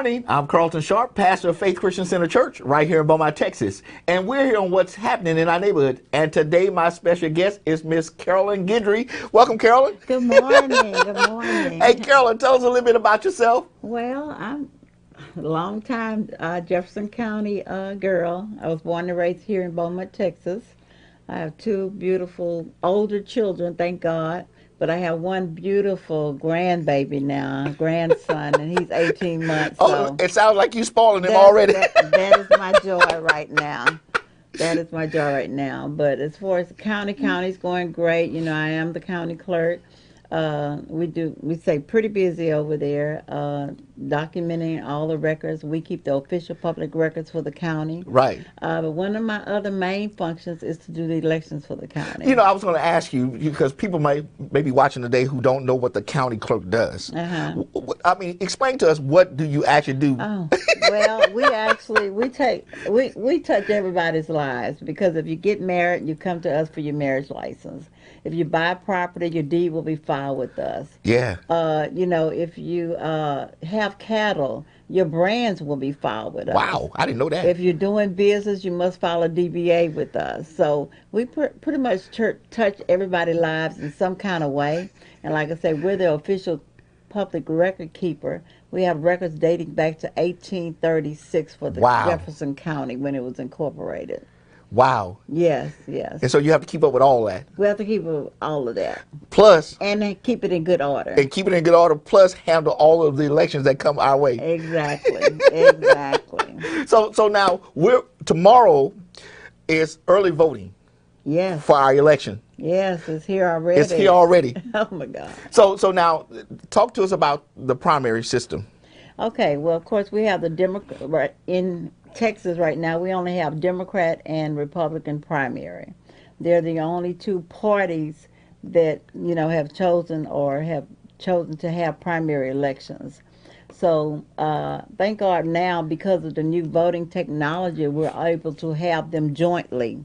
morning. I'm Carlton Sharp, pastor of Faith Christian Center Church right here in Beaumont, Texas. And we're here on what's happening in our neighborhood. And today my special guest is Miss Carolyn Guidry. Welcome, Carolyn. Good morning. Good morning. Hey, Carolyn, tell us a little bit about yourself. Well, I'm a long time Jefferson County girl. I was born and raised here in Beaumont, Texas. I have two beautiful older children, thank God. But I have one beautiful grandbaby now, grandson, and he's 18 months. Oh, so it sounds like you spoiling him already. that is my joy right now. That is my joy right now. But as far as the county's going great. You know, I am the county clerk. We stay pretty busy over there, documenting all the records. We keep the official public records for the county. Right. But one of my other main functions is to do the elections for the county. You know, I was going to ask you, because people may be watching today who don't know what the county clerk does. I mean, explain to us, what do you actually do? Oh, well, we touch everybody's lives, because if you get married, you come to us for your marriage license. If you buy property, your deed will be filed with us. Yeah. You know, if you have cattle, your brands will be filed with us. Wow, I didn't know that. If you're doing business, you must file a DBA with us. So we pretty much touch everybody's lives in some kind of way. And like I say, we're the official public record keeper. We have records dating back to 1836 for the Jefferson County when it was incorporated. Wow. Yes, yes. And so you have to keep up with all that. We have to keep up with all of that. Plus. And keep it in good order. And keep it in good order, plus handle all of the elections that come our way. Exactly, exactly. So now, tomorrow is early voting. Yes. For our election. Yes, it's here already. It's here already. Oh, my God. So now, talk to us about the primary system. Okay, well, of course, we have the Democrat in Texas right now. We only have Democrat and Republican primary. They're the only two parties that, you know, have chosen to have primary elections. So thank God now, because of the new voting technology, we're able to have them jointly.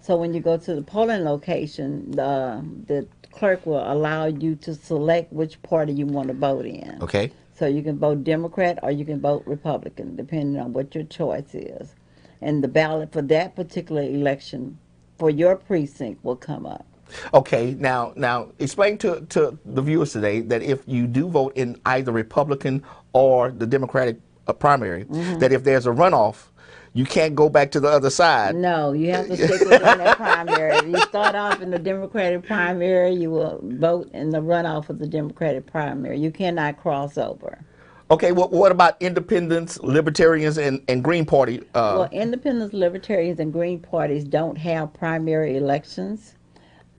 So when you go to the polling location, the clerk will allow you to select which party you want to vote in. Okay. So you can vote Democrat or you can vote Republican, depending on what your choice is. And the ballot for that particular election for your precinct will come up. Okay, now explain to the viewers today that if you do vote in either Republican or the Democratic primary, that if there's a runoff, you can't go back to the other side. No, you have to stick within that primary. If you start off in the Democratic primary, you will vote in the runoff of the Democratic primary. You cannot cross over. Okay, what about independents, libertarians, and Green Party? Well, independents, libertarians, and Green parties don't have primary elections.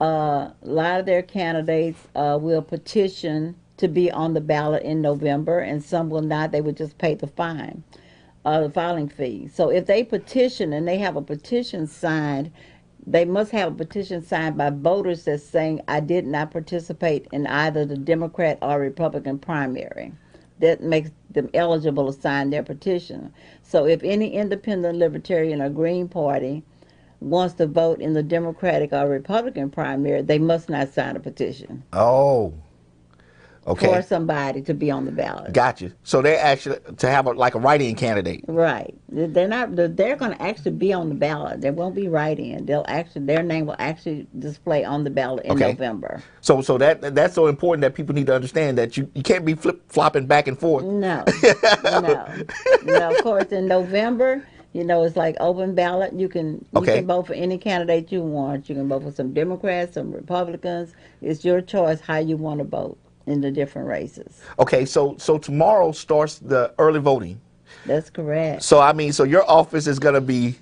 A lot of their candidates will petition to be on the ballot in November, and some will not. They would just pay the fine. The filing fee. So if they petition and they have a petition signed, they must have a petition signed by voters that's saying, I did not participate in either the Democrat or Republican primary. That makes them eligible to sign their petition. So if any independent, libertarian, or Green Party wants to vote in the Democratic or Republican primary, they must not sign a petition. Oh. Okay. For somebody to be on the ballot. Gotcha. So they're actually to have a write-in candidate. Right. They're not. They're going to actually be on the ballot. They won't be write-in. Their name will actually display on the ballot in November. So that's so important that people need to understand that you can't be flip-flopping back and forth. No. No. Of course, in November, you know, it's like open ballot. You can vote for any candidate you want. You can vote for some Democrats, some Republicans. It's your choice how you want to vote in the different races. Okay, so tomorrow starts the early voting. That's correct. So your office is going to be...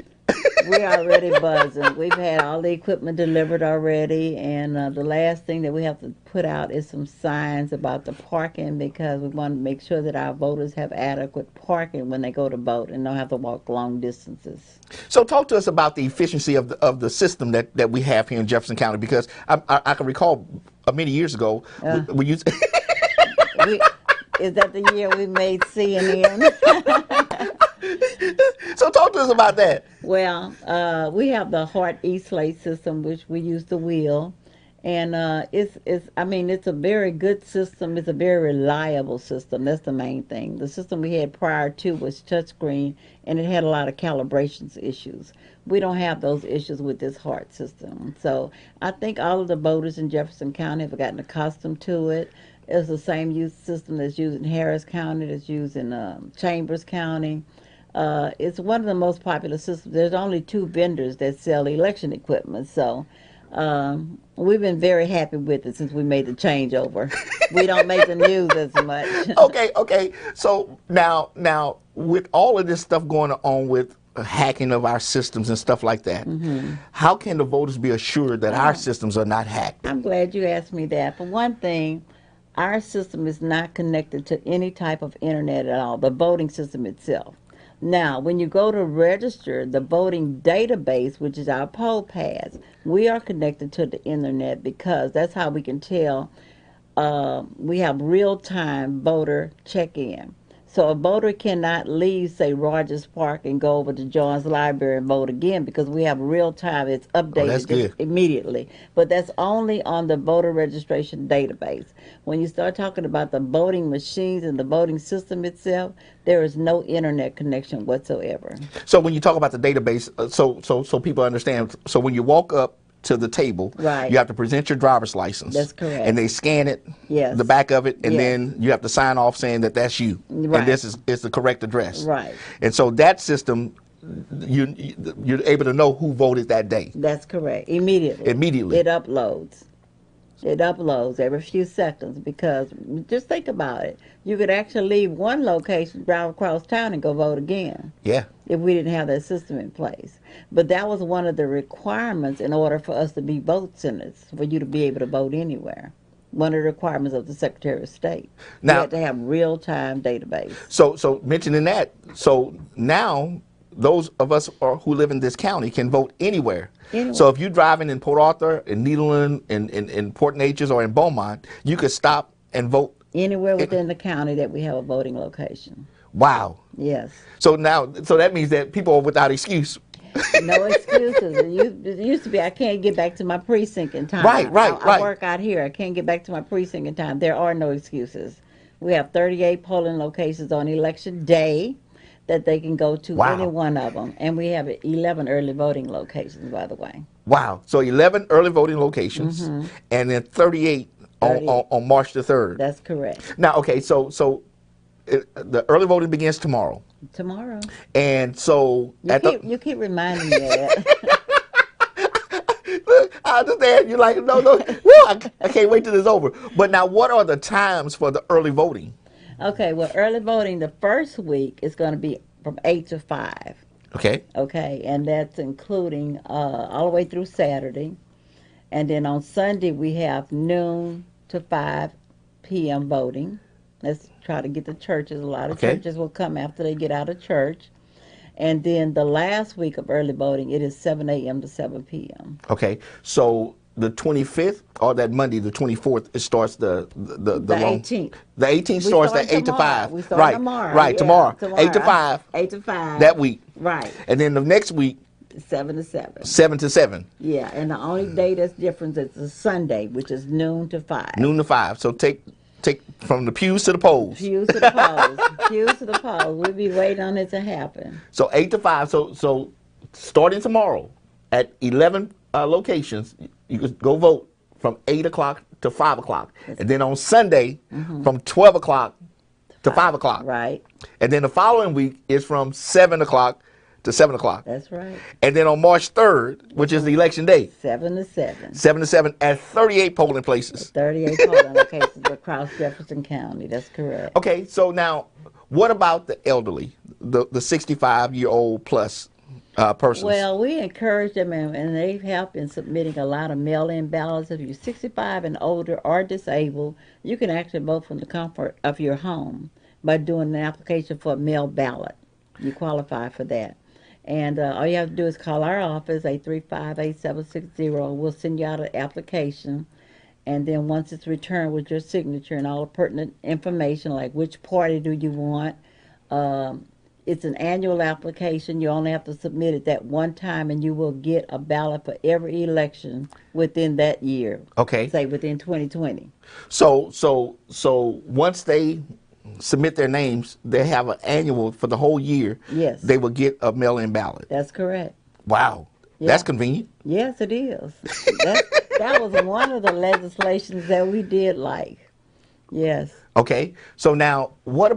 We're already buzzing. We've had all the equipment delivered already, and the last thing that we have to put out is some signs about the parking, because we want to make sure that our voters have adequate parking when they go to vote and don't have to walk long distances. So talk to us about the efficiency of the system that we have here in Jefferson County, because I can recall many years ago we used... Is that the year we made CNN? So talk to us about that. Well, we have the Hart E-Slate system, which we use the wheel, And I mean, it's a very good system. It's a very reliable system. That's the main thing. The system we had prior to was touchscreen, and it had a lot of calibrations issues. We don't have those issues with this heart system. So I think all of the voters in Jefferson County have gotten accustomed to it. It's the same use system that's used in Harris County, that's used in Chambers County. It's one of the most popular systems. There's only two vendors that sell election equipment, so we've been very happy with it since we made the changeover. We don't make the news as much. Okay. So now, with all of this stuff going on with hacking of our systems and stuff like that, how can the voters be assured that our systems are not hacked? I'm glad you asked me that. For one thing, our system is not connected to any type of internet at all, the voting system itself. Now, when you go to register the voting database, which is our poll pads, we are connected to the internet because that's how we can tell we have real-time voter check-in. So a voter cannot leave, say, Rogers Park and go over to John's Library and vote again because we have real-time. It's updated that's just good. immediately. But that's only on the voter registration database. When you start talking about the voting machines and the voting system itself, there is no internet connection whatsoever. So when you talk about the database, so people understand. So when you walk up to the table, Right. you have to present your driver's license. That's correct. And they scan it, Yes. the back of it, and Yes. then you have to sign off saying that that's you, Right. and this is the correct address. Right. And so that system, you're able to know who voted that day. That's correct. Immediately. Immediately. It uploads. It uploads every few seconds because just think about it. You could actually leave one location, drive across town, and go vote again Yeah. if we didn't have that system in place. But that was one of the requirements in order for us to be vote centers, for you to be able to vote anywhere. One of the requirements of the Secretary of State. Now- you had to have real-time database. So mentioning that, so now those of us who live in this county can vote anywhere. Anywhere. So if you're driving in Port Arthur, in Nederland, in Port Neches, or in Beaumont, you could stop and vote. Anywhere within the county that we have a voting location. Wow. Yes. So that means that people are without excuse. No excuses. It used to be I can't get back to my precinct in time. Right. I work out here. I can't get back to my precinct in time. There are no excuses. We have 38 polling locations on election day that they can go to, Wow. any one of them. And we have 11 early voting locations, by the way. Wow. So 11 early voting locations, and then 38 on March the 3rd. That's correct. Now, okay, so the early voting begins tomorrow. Tomorrow. And so You keep reminding me of that. Look, I understand. You're like, no, woo, I can't wait till it's over. But now, what are the times for the early voting? Okay, well, early voting the first week is going to be from 8 to 5. Okay. Okay, and that's including all the way through Saturday. And then on Sunday, we have noon to 5 p.m. voting. Let's try to get the churches. A lot of Okay. churches will come after they get out of church. And then the last week of early voting, it is 7 a.m. to 7 p.m. Okay. So the 25th or that Monday, the 24th, it starts the long. 18th. The 18th We starts start at 8 to tomorrow. 5. We start right. tomorrow. Right. Yeah, Tomorrow. 8 to 5. 8 to 5. That week. Right. And then the next week, 7 to 7. 7 to 7. Yeah, and the only day that's different is the Sunday, which is noon to 5. Noon to 5. So take from the pews to the polls. Pews to the polls. Pews to the polls. We'll be waiting on it to happen. So 8 to 5. So starting tomorrow at 11 locations, you could go vote from 8 o'clock to 5 o'clock. And then on Sunday, from 12 o'clock to 5 o'clock. Right. And then the following week is from 7 o'clock to 7 o'clock. That's right. And then on March 3rd, which is the election day, 7 to 7. 7 to 7 at 38 polling places. 38 polling locations across Jefferson County. That's correct. Okay, so now what about the elderly, the 65-year-old plus persons? Well, we encourage them, and they have been submitting a lot of mail-in ballots. If you're 65 and older or disabled, you can actually vote from the comfort of your home by doing an application for a mail ballot. You qualify for that. And all you have to do is call our office, 835-8760. We'll send you out an application. And then once it's returned with your signature and all the pertinent information, like which party do you want, It's an annual application. You only have to submit it that one time, and you will get a ballot for every election within that year. Okay. Say within 2020. So once they submit their names, they have an annual for the whole year. Yes. They will get a mail-in ballot. That's correct. Wow. Yeah. That's convenient. Yes, it is. That was one of the legislations that we did like. Yes. Okay. So now, what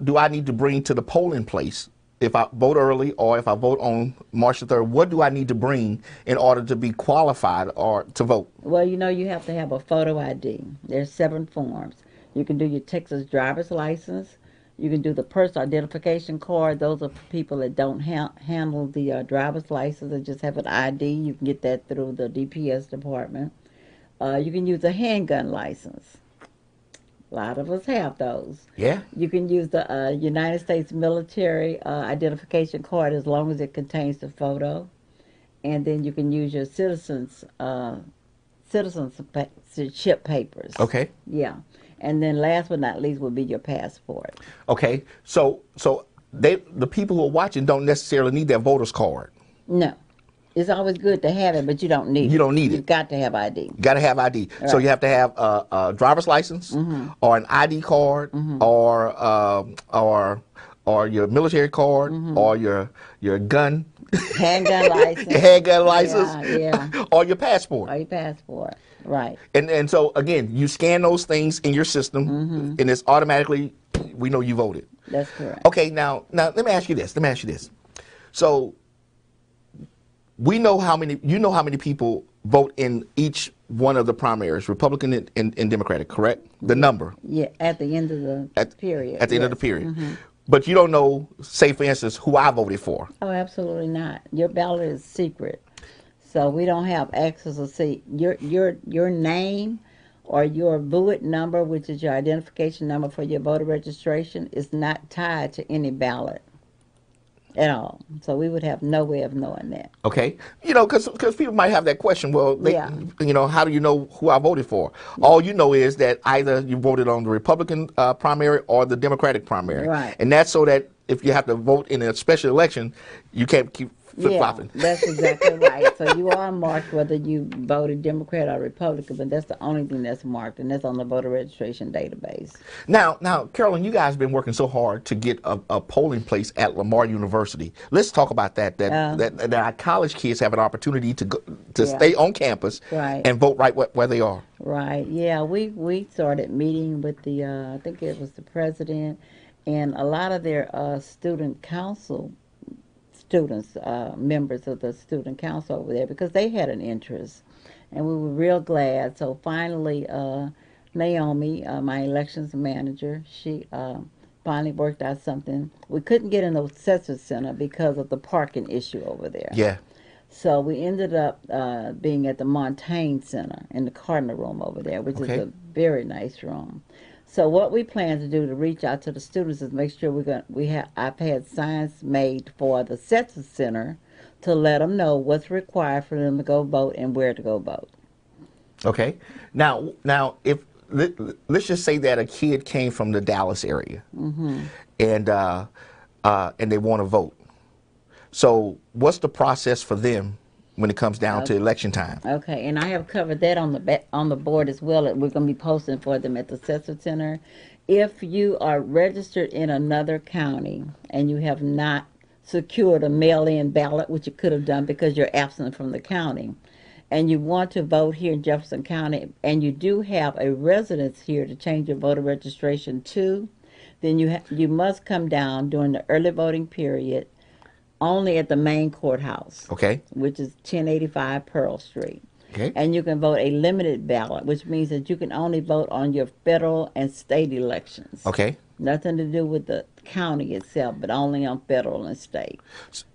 do I need to bring to the polling place if I vote early or if I vote on March the 3rd? What do I need to bring in order to be qualified or to vote? Well, you have to have a photo ID. There's 7 forms. You can do your Texas driver's license. You can do the personal identification card. Those are for people that don't handle the driver's license and just have an ID. You can get that through the DPS department. You can use a handgun license. A lot of us have those. Yeah. You can use the United States military identification card as long as it contains the photo. And then you can use your citizenship papers. Okay. Yeah. And then last but not least would be your passport. Okay. So the people who are watching don't necessarily need their voter's card. No. It's always good to have it, but you don't need it. You don't need it. You've got to have ID. You got to have ID. Right. So you have to have a driver's license or an ID card or your military card or your gun. Handgun license. Handgun license. Yeah. Or your passport. Or your passport. Right. And so again, you scan those things in your system and it's automatically, we know you voted. That's correct. Okay, now let me ask you this. So you know how many people vote in each one of the primaries, Republican and Democratic, correct? The number. Yeah, at the end of the period. At the end of the period. But you don't know, say for instance, who I voted for. Oh, absolutely not. Your ballot is secret. So we don't have access to see your name or your VUIT number, which is your identification number for your voter registration, is not tied to any ballot at all. So we would have no way of knowing that. Okay, because people might have that question. Well, how do you know who I voted for? All you know is that either you voted on the Republican primary or the Democratic primary, right? And that's so that if you have to vote in a special election, you can't keep flip-flopping. Yeah, that's exactly right. So you are marked whether you voted Democrat or Republican, but that's the only thing that's marked, and that's on the voter registration database. Now, Carolyn, you guys have been working so hard to get a polling place at Lamar University. Let's talk about that our college kids have an opportunity to stay on campus and vote right where they are. Right, yeah. We started meeting with the, I think it was the president, and a lot of their student council students, members of the student council over there, because they had an interest, and we were real glad. So finally, Naomi, my elections manager, she finally worked out something. We couldn't get in the Cesar Center because of the parking issue over there. Yeah. So we ended up being at the Montaigne Center in the Cardinal Room over there, which is a very nice room. So what we plan to do to reach out to the students is make sure I've had signs made for the Cesar Center to let them know what's required for them to go vote and where to go vote. Okay. Now, if let's just say that a kid came from the Dallas area, and they want to vote. So, what's the process for them when it comes down to election time? Okay, and I have covered that on the board as well. We're going to be posting for them at the Cesar Center. If you are registered in another county and you have not secured a mail-in ballot, which you could have done because you're absent from the county, and you want to vote here in Jefferson County, and you do have a residence here to change your voter registration to, then you must come down during the early voting period only at the main courthouse, which is 1085 Pearl Street. Okay. And you can vote a limited ballot, which means that you can only vote on your federal and state elections. Okay. Nothing to do with the county itself, but only on federal and state.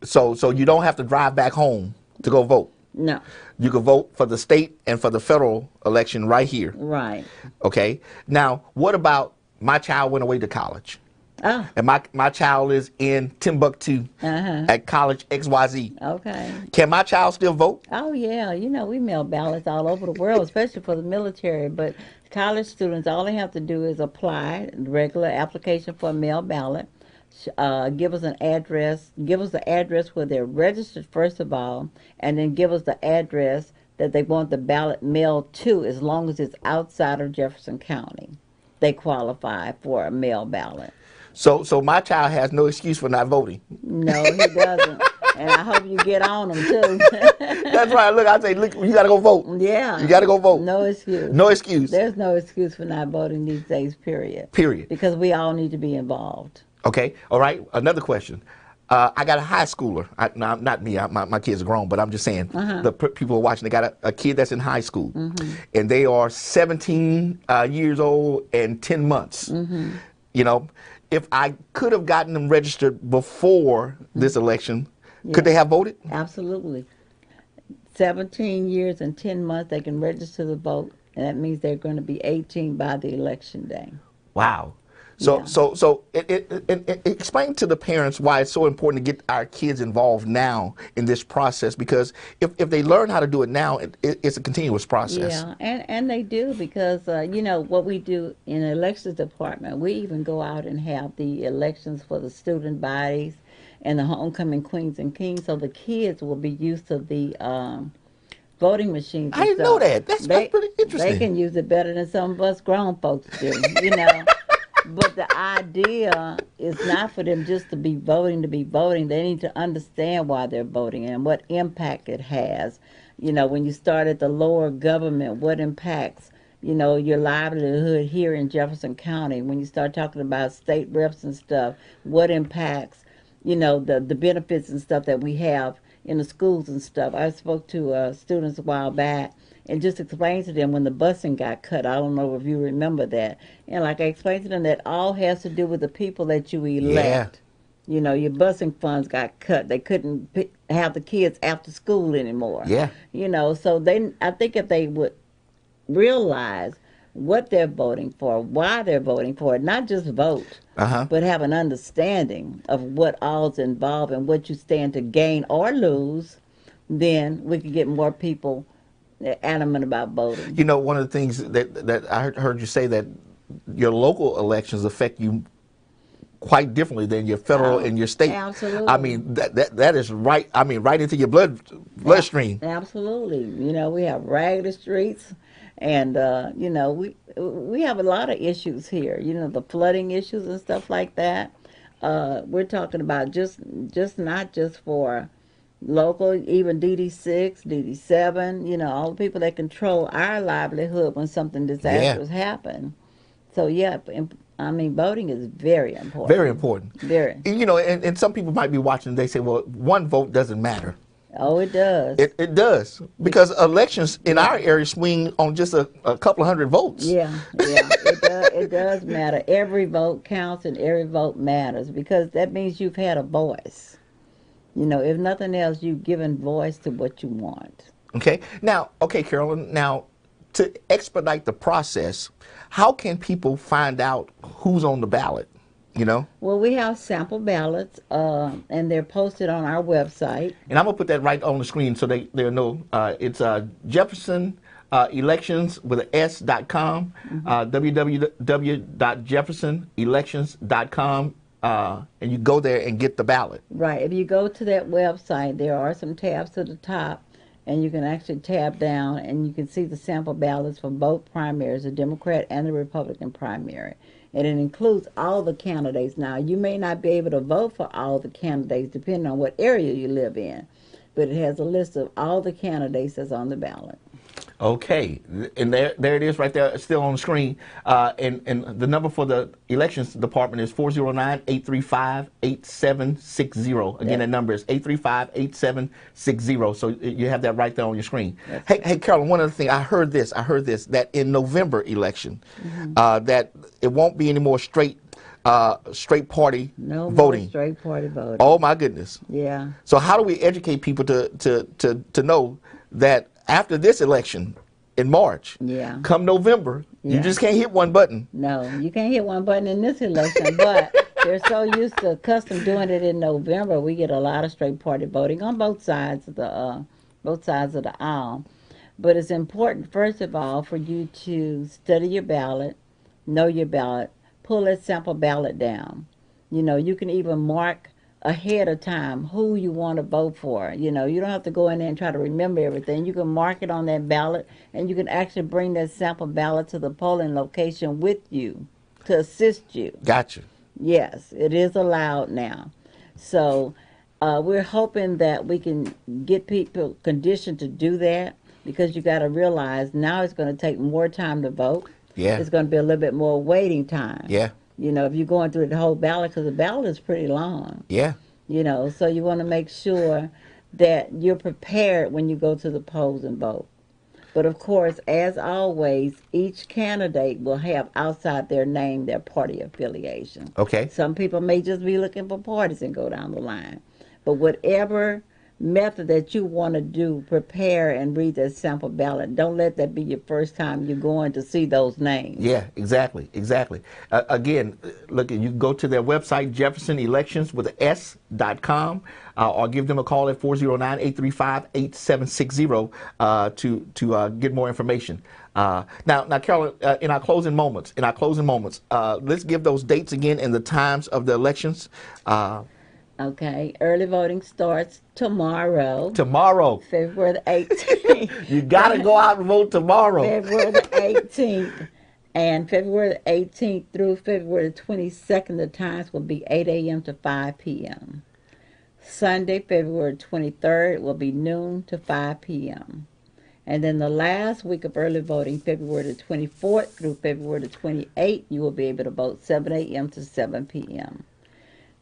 So you don't have to drive back home to go vote? No. You can vote for the state and for the federal election right here? Right. Okay. Now, what about my child went away to college? Ah. And my child is in Timbuktu at College XYZ. Okay. Can my child still vote? Oh, yeah. We mail ballots all over the world, especially for the military. But college students, all they have to do is apply, regular application for a mail ballot, give us an address, give us the address where they're registered first of all, and then give us the address that they want the ballot mailed to, as long as it's outside of Jefferson County. They qualify for a mail ballot. So my child has no excuse for not voting. No, he doesn't. And I hope you get on them too. That's right. Look, I say, look, you got to go vote. Yeah. You got to go vote. No excuse. No excuse. There's no excuse for not voting these days, period. Period. Because we all need to be involved. Okay. All right. Another question. I got a high schooler. Not me. My kids are grown, but I'm just saying the people are watching. They got a kid that's in high school, and they are 17 years old and 10 months. You know, if I could have gotten them registered before this election, could they have voted? Absolutely. 17 years and 10 months, they can register to vote, and that means they're going to be 18 by the election day. Wow. So, Yeah. so explain to the parents why it's so important to get our kids involved now in this process, because if they learn how to do it now, it's a continuous process. Yeah, and they do, because, you know, what we do in the elections department, we even go out and have the elections for the student bodies and the homecoming queens and kings, so the kids will be used to the voting machines. I didn't know that. That's pretty interesting. They can use it better than some of us grown folks do, you know. But the idea is not for them just to be voting to be voting. They need to understand why they're voting and what impact it has. You know, when you start at the lower government, what impacts, you know, your livelihood here in Jefferson County. When you start talking about state reps and stuff, what impacts, you know, the benefits and stuff that we have in the schools and stuff. I spoke to students a while back and just explained to them when the busing got cut. I don't know if you remember that. And like I explained to them, that all has to do with the people that you elect. You know, your busing funds got cut. They couldn't have the kids after school anymore. Yeah. You know, so I think if they would realize what they're voting for, why they're voting for it, not just vote, but have an understanding of what all's involved and what you stand to gain or lose, then we could get more people adamant about voting. You know, one of the things that I heard you say, that your local elections affect you quite differently than your federal and your state. Absolutely. I mean, that is right. I mean, right into your bloodstream. Absolutely. You know, we have raggedy streets, and you know, we have a lot of issues here. You know, the flooding issues and stuff like that. We're talking about just not just for local, even DD6, DD7, you know, all the people that control our livelihood when something disastrous happen. So, yeah, I mean, voting is very important. Very important. Very. You know, and some people might be watching, they say, well, one vote doesn't matter. Oh, it does. It does. Because elections in our area swing on just a couple of hundred votes. Yeah, it does matter. Every vote counts and every vote matters, because that means you've had a voice. You know, if nothing else, you've given voice to what you want. Okay. Now, Carolyn, now to expedite the process, how can people find out who's on the ballot? You know? Well, we have sample ballots, and they're posted on our website. And I'm going to put that right on the screen so they'll know. It's Jefferson elections with an S.com, www.jeffersonelections.com. And you go there and get the ballot. Right. If you go to that website, there are some tabs to the top, and you can actually tab down, and you can see the sample ballots for both primaries, the Democrat and the Republican primary. And it includes all the candidates. Now, you may not be able to vote for all the candidates depending on what area you live in, but it has a list of all the candidates that's on the ballot. Okay, and there it is right there, still on the screen. And the number for the elections department is 409-835-8760. Again, that number is 835-8760. So you have that right there on your screen. Hey, Carolyn, one other thing, I heard this, that in November election, that it won't be any more straight party No voting. more straight party voting. Oh my goodness. Yeah. So how do we educate people to know that after this election in March, come November, you just can't hit one button? No, you can't hit one button in this election, but they're so used to custom doing it in November. We get a lot of straight party voting on both sides of the aisle. But it's important, first of all, for you to study your ballot, know your ballot, pull that sample ballot down. You can even mark ahead of time who you want to vote for. You don't have to go in there and try to remember everything. You can mark it on that ballot, and you can actually bring that sample ballot to the polling location with you to assist you. Gotcha. Yes, it is allowed now. So we're hoping that we can get people conditioned to do that, because you got to realize now it's going to take more time to vote. Yeah. It's going to be a little bit more waiting time. Yeah. If you're going through the whole ballot, because the ballot is pretty long. Yeah. So you want to make sure that you're prepared when you go to the polls and vote. But of course, as always, each candidate will have outside their name their party affiliation. Okay. Some people may just be looking for parties and go down the line. But whatever method that you want to do, prepare and read that sample ballot. Don't let that be your first time you're going to see those names. Yeah, exactly. Again, look, you can go to their website, Jefferson Elections with a S.com, or give them a call at 409-835-8760 to get more information. Now, Carolyn, in our closing moments, let's give those dates again and the times of the elections. Okay, early voting starts tomorrow. February the 18th. You got to go out and vote tomorrow. February the 18th. And February the 18th through February the 22nd, the times will be 8 a.m. to 5 p.m. Sunday, February 23rd, will be noon to 5 p.m. And then the last week of early voting, February the 24th through February the 28th, you will be able to vote 7 a.m. to 7 p.m.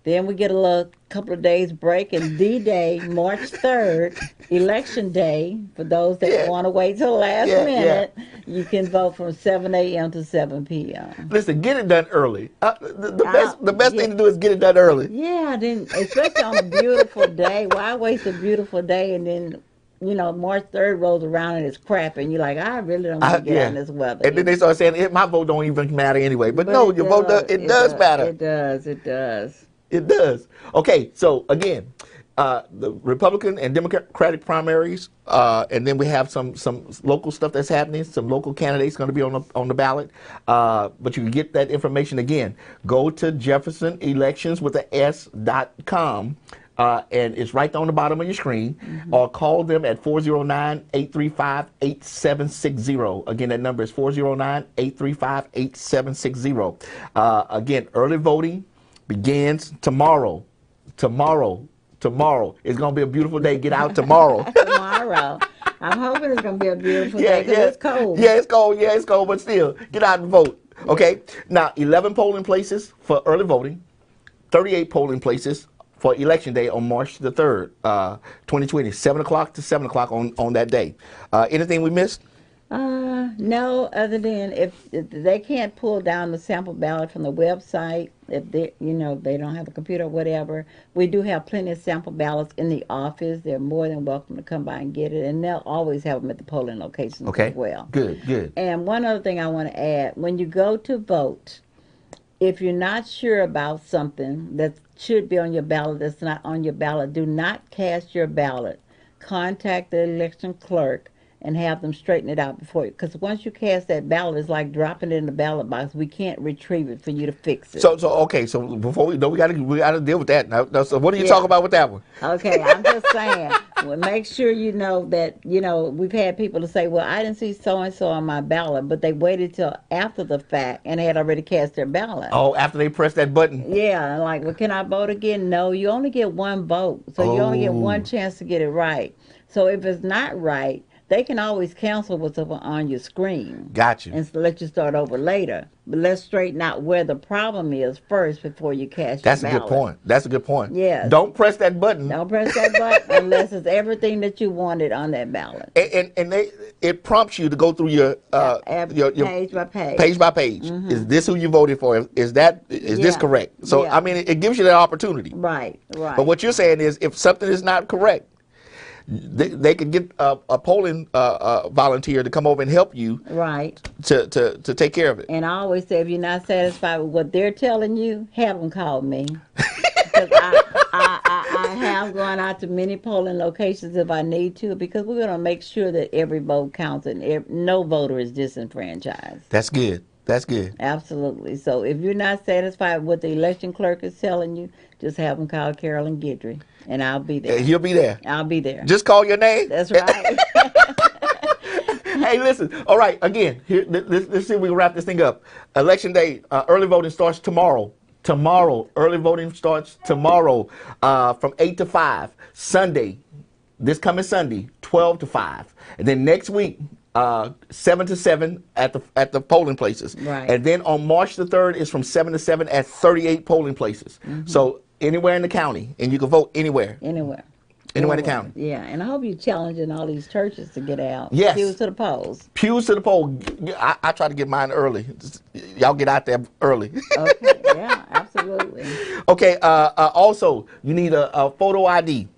Then we get a couple of days break, and D-Day, March 3rd, Election Day, for those that want to wait till the last minute, you can vote from 7 a.m. to 7 p.m. Listen, get it done early. The best thing to do is get it done early. Yeah, then especially on a beautiful day. Why waste a beautiful day and then March 3rd rolls around and it's crap, and you're like, I really don't want to get out in this weather. And then they start saying, my vote don't even matter anyway. But no, your vote does. It does matter. It does. It does. It does. Okay, so again, the Republican and Democratic primaries, and then we have some local stuff that's happening. Some local candidates going to be on the ballot. But you can get that information again. Go to Jefferson Elections with a S.com. And it's right on the bottom of your screen, or call them at 409-835-8760. Again, that number is 409-835-8760. Again, early voting begins tomorrow. Tomorrow. It's going to be a beautiful day. Get out tomorrow. Tomorrow. I'm hoping it's going to be a beautiful day because it's cold. Yeah, it's cold, but still, get out and vote. Okay? Now, 11 polling places for early voting, 38 polling places for Election Day on March the 3rd, 2020, 7 o'clock to 7 o'clock on that day. Anything we missed? No, other than if they can't pull down the sample ballot from the website, if they don't have a computer or whatever, we do have plenty of sample ballots in the office. They're more than welcome to come by and get it, and they'll always have them at the polling locations as well. Good. And one other thing I want to add, when you go to vote, if you're not sure about something that should be on your ballot that's not on your ballot, do not cast your ballot. Contact the election clerk and have them straighten it out before you. Because once you cast that ballot, it's like dropping it in the ballot box. We can't retrieve it for you to fix it. So before we gotta deal with that now. So what are you talking about with that one? Okay, I'm just saying. Well, make sure you know that we've had people to say, well, I didn't see so and so on my ballot, but they waited till after the fact and they had already cast their ballot. Oh, after they pressed that button. Yeah, like, well, can I vote again? No, you only get one vote, so you only get one chance to get it right. So if it's not right, they can always cancel what's up on your screen. Gotcha. And let you start over later. But let's straighten out where the problem is first before you cast That's your a ballot. That's a good point. Yes. Don't press that button. Don't press that button unless it's everything that you wanted on that ballot. And it prompts you to go through your page by page. Page by page. Is this who you voted for? Is this correct? So I mean, it gives you that opportunity. Right. But what you're saying is, if something is not correct, they could get a polling volunteer to come over and help you. Right. To take care of it. And I always say, if you're not satisfied with what they're telling you, have them call me. Because I have gone out to many polling locations if I need to, because we're going to make sure that every vote counts and no voter is disenfranchised. That's good. That's good. Absolutely. So if you're not satisfied with what the election clerk is telling you, just have them call Carolyn Guidry, and I'll be there. He'll be there. I'll be there. Just call your name. That's right. Hey, listen. All right. Again, here. Let's see if we can wrap this thing up. Election day. Early voting starts tomorrow. Tomorrow. Early voting starts tomorrow from 8 to 5. Sunday. This coming Sunday, 12 to 5. And then next week, 7 to 7 at the polling places. Right. And then on March the 3rd is from 7 to 7 at 38 polling places. So anywhere in the county, and you can vote anywhere. Anywhere. Anywhere in the county. Yeah, and I hope you're challenging all these churches to get out. Yes. Pews to the polls. Pews to the poll. I try to get mine early. Y'all get out there early. Okay, yeah, absolutely. Okay. Also, you need a photo ID,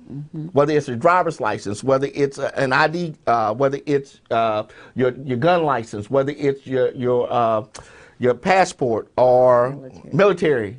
whether it's a driver's license, whether it's an ID, whether it's your gun license, whether it's your passport or military,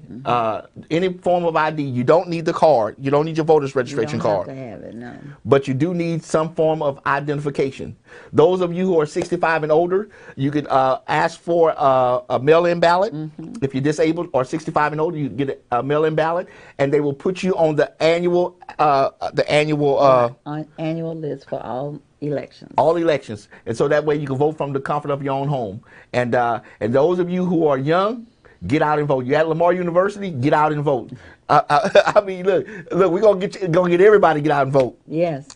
any form of ID. You don't need the card. You don't need your voter's registration You don't card. have to have it, no. But you do need some form of identification. Those of you who are 65 and older, you could ask for a mail-in ballot. If you're disabled or 65 and older, you can get a mail-in ballot, and they will put you on the annual On annual list for all elections. all elections, and so that way you can vote from the comfort of your own home. And those of you who are young, get out and vote. You're at Lamar University, get out and vote. I mean, look, we're gonna get everybody to get out and vote. Yes,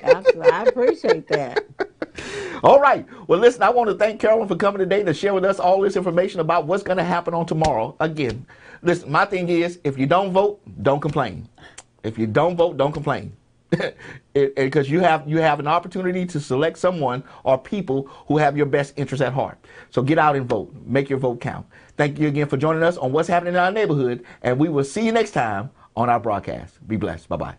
absolutely. I appreciate that. All right. Well, listen, I want to thank Carolyn for coming today to share with us all this information about what's going to happen on tomorrow. Again, listen, my thing is, if you don't vote, don't complain. If you don't vote, don't complain. Because you have an opportunity to select someone or people who have your best interest at heart. So get out and vote. Make your vote count. Thank you again for joining us on What's Happening in Our Neighborhood, and we will see you next time on our broadcast. Be blessed. Bye-bye.